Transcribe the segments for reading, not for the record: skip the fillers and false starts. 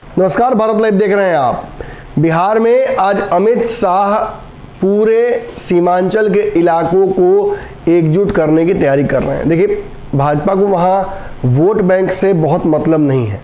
नमस्कार, भारत लाइव देख रहे हैं आप। बिहार में आज अमित शाह पूरे सीमांचल के इलाकों को एकजुट करने की तैयारी कर रहे हैं। देखिए, भाजपा को वहाँ वोट बैंक से बहुत मतलब नहीं है।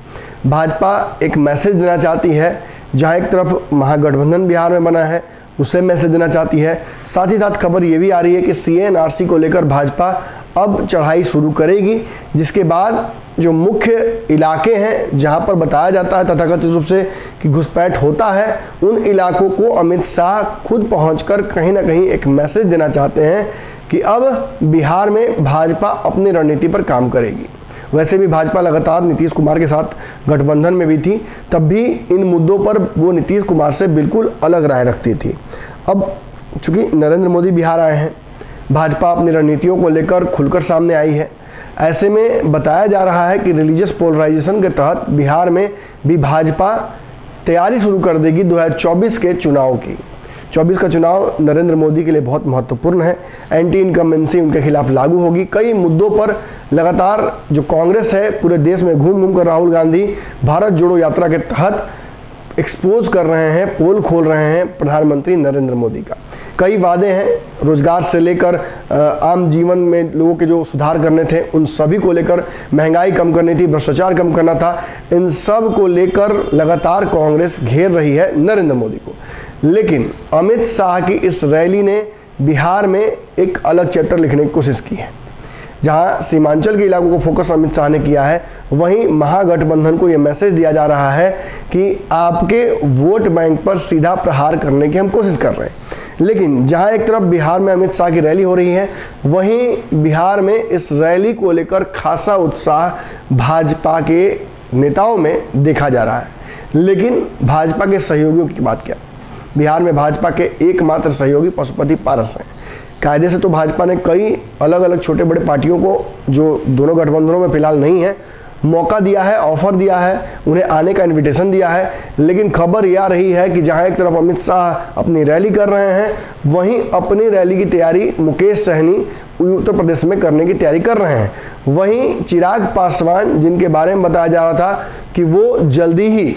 भाजपा एक मैसेज देना चाहती है, जहाँ एक तरफ महागठबंधन बिहार में बना है उसे मैसेज देना चाहती है। साथ ही साथ खबर ये भी आ रही है कि CA/NRC को लेकर भाजपा अब चढ़ाई शुरू करेगी, जिसके बाद जो मुख्य इलाके हैं जहां पर बताया जाता है तथाकथित रूप से कि घुसपैठ होता है, उन इलाकों को अमित शाह खुद पहुंचकर कहीं ना कहीं एक मैसेज देना चाहते हैं कि अब बिहार में भाजपा अपनी रणनीति पर काम करेगी। वैसे भी भाजपा लगातार नीतीश कुमार के साथ गठबंधन में भी थी, तब भी इन मुद्दों पर वो नीतीश कुमार से बिल्कुल अलग राय रखती थी। अब चूँकि नरेंद्र मोदी बिहार आए हैं, भाजपा अपनी रणनीतियों को लेकर खुलकर सामने आई है। ऐसे में बताया जा रहा है कि रिलीजियस पोलराइजेशन के तहत बिहार में भी भाजपा तैयारी शुरू कर देगी 2024 के चुनाव की। 24 का चुनाव नरेंद्र मोदी के लिए बहुत महत्वपूर्ण है। एंटी इनकम्बेंसी उनके खिलाफ लागू होगी। कई मुद्दों पर लगातार जो कांग्रेस है पूरे देश में घूम घूम कर राहुल गांधी भारत जोड़ो यात्रा के तहत एक्सपोज कर रहे हैं, पोल खोल रहे हैं प्रधानमंत्री नरेंद्र मोदी का। कई वादे हैं, रोजगार से लेकर आम जीवन में लोगों के जो सुधार करने थे उन सभी को लेकर, महंगाई कम करनी थी, भ्रष्टाचार कम करना था, इन सब को लेकर लगातार कांग्रेस घेर रही है नरेंद्र मोदी को। लेकिन अमित शाह की इस रैली ने बिहार में एक अलग चैप्टर लिखने की कोशिश की है। जहां सीमांचल के इलाकों को फोकस अमित शाह ने किया है, वहीं महागठबंधन को यह मैसेज दिया जा रहा है कि आपके वोट बैंक पर सीधा प्रहार करने की हम कोशिश कर रहे हैं। लेकिन जहां एक तरफ बिहार में अमित शाह की रैली हो रही है, वहीं बिहार में इस रैली को लेकर खासा उत्साह भाजपा के नेताओं में देखा जा रहा है। लेकिन भाजपा के सहयोगियों की बात क्या? बिहार में भाजपा के एकमात्र सहयोगी पशुपति पारस हैं। कायदे से तो भाजपा ने कई अलग अलग छोटे बड़े पार्टियों को, जो दोनों गठबंधनों में फिलहाल नहीं है, मौका दिया है, ऑफर दिया है, उन्हें आने का इनविटेशन दिया है। लेकिन खबर यह आ रही है कि जहां एक तरफ अमित शाह अपनी रैली कर रहे हैं, वहीं अपनी रैली की तैयारी मुकेश सहनी उत्तर प्रदेश में करने की तैयारी कर रहे हैं। वहीं चिराग पासवान, जिनके बारे में बताया जा रहा था कि वो जल्दी ही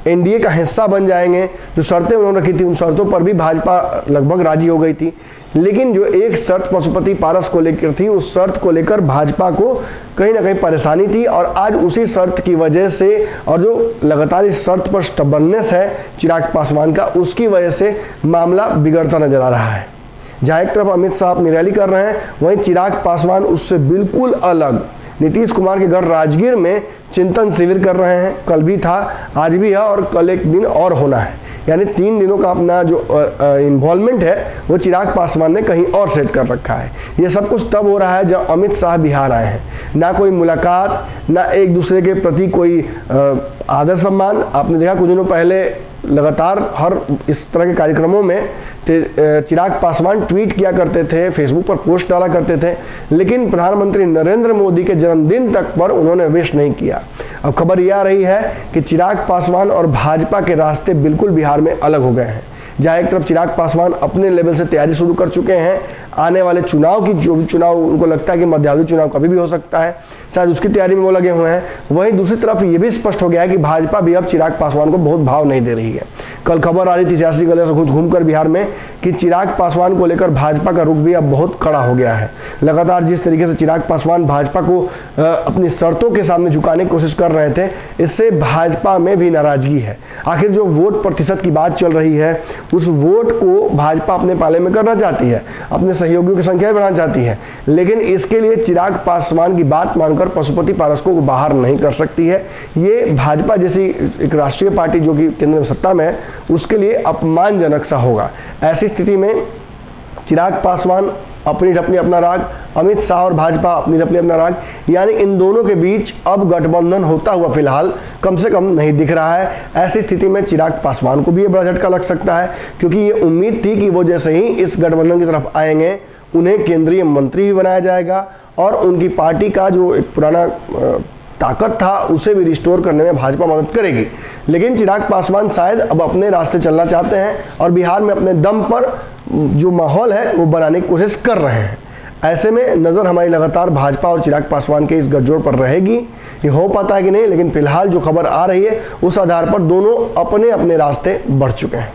NDA का हिस्सा बन जाएंगे, जो शर्तें उन्होंने रखी थी उन शर्तों पर भी भाजपा लगभग राजी हो गई थी। लेकिन जो एक शर्त पशुपति पारस को लेकर थी, उस शर्त को लेकर भाजपा को कहीं ना कहीं परेशानी थी, और आज उसी शर्त की वजह से, और जो लगातार इस शर्त पर स्टबर्नेस है चिराग पासवान का, उसकी वजह से मामला बिगड़ता नजर आ रहा है। जहाँ एक तरफ अमित शाह अपनी रैली कर रहे हैं, वहीं चिराग पासवान उससे बिल्कुल अलग नीतीश कुमार के घर राजगीर में चिंतन शिविर कर रहे हैं। कल भी था, आज भी है, और कल एक दिन और होना है। यानी 3 दिनों का अपना जो इन्वॉल्वमेंट है वो चिराग पासवान ने कहीं और सेट कर रखा है। ये सब कुछ तब हो रहा है जब अमित शाह बिहार आए हैं। ना कोई मुलाकात, ना एक दूसरे के प्रति कोई आदर सम्मान। आपने देखा कुछ दिनों पहले लगातार हर इस तरह के कार्यक्रमों में चिराग पासवान ट्वीट किया करते थे, फेसबुक पर पोस्ट डाला करते थे, लेकिन प्रधानमंत्री नरेंद्र मोदी के जन्मदिन तक पर उन्होंने विश नहीं किया। अब खबर यह आ रही है कि चिराग पासवान और भाजपा के रास्ते बिल्कुल बिहार में अलग हो गए हैं। जहाँ एक तरफ चिराग पासवान अपने लेवल से तैयारी शुरू कर चुके हैं आने वाले चुनाव की, जो भी चुनाव उनको लगता है कि मध्यावधि चुनाव कभी भी हो सकता है, शायद उसकी तैयारी में वो लगे हुए हैं। वहीं दूसरी तरफ ये भी स्पष्ट हो गया है कि भाजपा भी अब चिराग पासवान को बहुत भाव नहीं दे रही है। कल खबर आ रही थी सियासी गले से घूमकर बिहार में कि चिराग पासवान को लेकर भाजपा का रुख भी अब बहुत कड़ा हो गया है। लगातार जिस तरीके से चिराग पासवान भाजपा को अपनी शर्तों के सामने झुकाने की कोशिश कर रहे थे, इससे भाजपा में भी नाराजगी है। आखिर जो वोट प्रतिशत की बात चल रही है, उस वोट को भाजपा अपने पाले में करना चाहती है, अपने सहयोगियों की संख्या बढ़ाना चाहती है। लेकिन इसके लिए चिराग पासवान की बात मानकर पशुपति पारस को बाहर नहीं कर सकती है। ये भाजपा जैसी एक राष्ट्रीय पार्टी जो कि केंद्र में सत्ता में है, उसके लिए अपमानजनक सा होगा। ऐसी स्थिति में चिराग पासवान अपनी ढपनी अपना राग, अमित शाह और भाजपा अपनी ढपनी अपना राग, यानी इन दोनों के बीच अब गठबंधन होता हुआ फिलहाल कम से कम नहीं दिख रहा है। ऐसी स्थिति में चिराग पासवान को भी ये बड़ा झटका लग सकता है, क्योंकि ये उम्मीद थी कि वो जैसे ही इस गठबंधन की तरफ आएंगे, उन्हें केंद्रीय मंत्री भी बनाया जाएगा और उनकी पार्टी का जो एक पुराना ताकत था उसे भी रिस्टोर करने में भाजपा मदद करेगी। लेकिन चिराग पासवान शायद अब अपने रास्ते चलना चाहते हैं और बिहार में अपने दम पर जो माहौल है वो बनाने की कोशिश कर रहे हैं। ऐसे में नज़र हमारी लगातार भाजपा और चिराग पासवान के इस गठजोड़ पर रहेगी। ये हो पाता है कि नहीं, लेकिन फिलहाल जो खबर आ रही है उस आधार पर दोनों अपने अपने रास्ते बढ़ चुके हैं।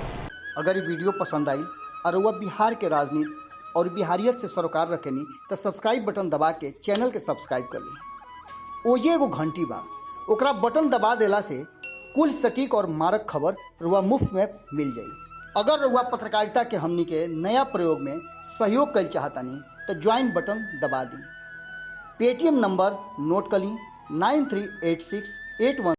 अगर ये वीडियो पसंद आई और वह बिहार के राजनीति और बिहारियत से सरोकार रखेनी तो सब्सक्राइब बटन दबा के चैनल के सब्सक्राइब कर ली। ओजे एगो घंटी बा, ओकरा बटन दबा देला से कुल सटीक और मारक खबर रुआ मुफ्त में मिल जाई। अगर रुआ पत्रकारिता के हमनी के नया प्रयोग में सहयोग कर चाहतानी तो ज्वाइन बटन दबा दी। पेटीएम नंबर नोट कर ली 938681